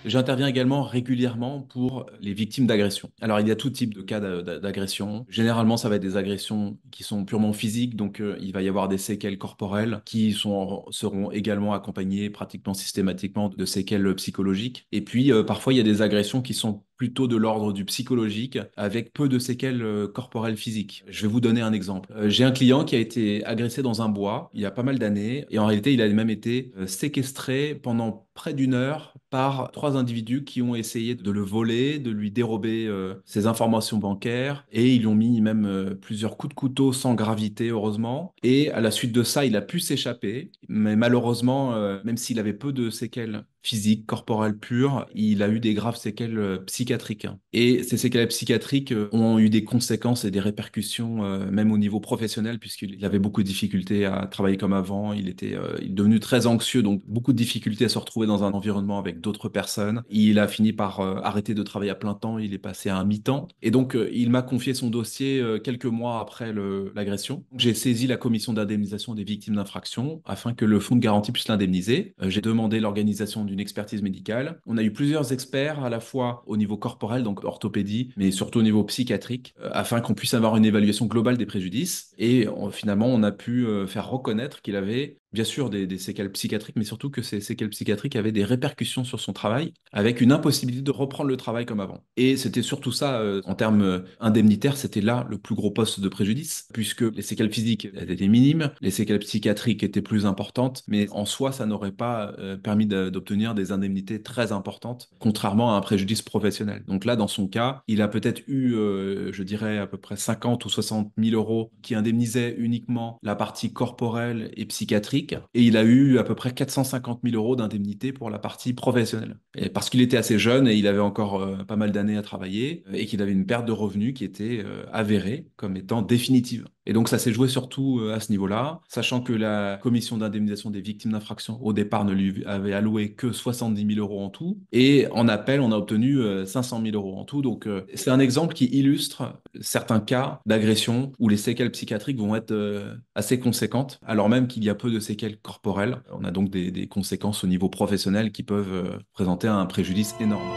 J'interviens également régulièrement pour les victimes d'agressions. Alors, il y a tout type de cas d'agression. Généralement, ça va être des agressions qui sont purement physiques, donc il va y avoir des séquelles corporelles seront également accompagnées pratiquement systématiquement de séquelles psychologiques. Et puis, parfois, il y a des agressions qui sont plutôt de l'ordre du psychologique, avec peu de séquelles corporelles physiques. Je vais vous donner un exemple. J'ai un client qui a été agressé dans un bois il y a pas mal d'années, et en réalité, il a même été séquestré pendant près d'une heure par trois individus qui ont essayé de le voler, de lui dérober ses informations bancaires, et ils lui ont mis même plusieurs coups de couteau sans gravité, heureusement. Et à la suite de ça, il a pu s'échapper, mais malheureusement, même s'il avait peu de séquelles physiques, corporelles pures, il a eu des graves séquelles psychiatriques. Et ces séquelles psychiatriques ont eu des conséquences et des répercussions même au niveau professionnel, puisqu'il avait beaucoup de difficultés à travailler comme avant. Il est devenu très anxieux, donc beaucoup de difficultés à se retrouver dans un environnement avec d'autres personnes. Il a fini par arrêter de travailler à plein temps, il est passé à un mi-temps. Et donc, il m'a confié son dossier quelques mois après l'agression. J'ai saisi la commission d'indemnisation des victimes d'infraction afin que le fonds de garantie puisse l'indemniser. J'ai demandé l'organisation d'une expertise médicale. On a eu plusieurs experts, à la fois au niveau corporel, donc orthopédie, mais surtout au niveau psychiatrique, afin qu'on puisse avoir une évaluation globale des préjudices. Et finalement, on a pu faire reconnaître qu'il avait bien sûr des séquelles psychiatriques, mais surtout que ces séquelles psychiatriques avaient des répercussions sur son travail, avec une impossibilité de reprendre le travail comme avant. Et c'était surtout ça, en termes indemnitaires, c'était là le plus gros poste de préjudice, puisque les séquelles physiques étaient minimes, les séquelles psychiatriques étaient plus importantes, mais en soi, ça n'aurait pas permis d'obtenir des indemnités très importantes, contrairement à un préjudice professionnel. Donc là, dans son cas, il a peut-être eu, je dirais, à peu près 50 ou 60 000 euros qui indemnisaient uniquement la partie corporelle et psychiatrique, et il a eu à peu près 450 000 euros d'indemnité pour la partie professionnelle. Et parce qu'il était assez jeune et il avait encore pas mal d'années à travailler, et qu'il avait une perte de revenus qui était avérée comme étant définitive. Et donc ça s'est joué surtout à ce niveau-là, sachant que la commission d'indemnisation des victimes d'infraction au départ ne lui avait alloué que 70 000 euros en tout, et en appel on a obtenu 500 000 euros en tout. Donc c'est un exemple qui illustre certains cas d'agression où les séquelles psychiatriques vont être assez conséquentes, alors même qu'il y a peu de séquelles corporelles. On a donc des conséquences au niveau professionnel qui peuvent présenter un préjudice énorme.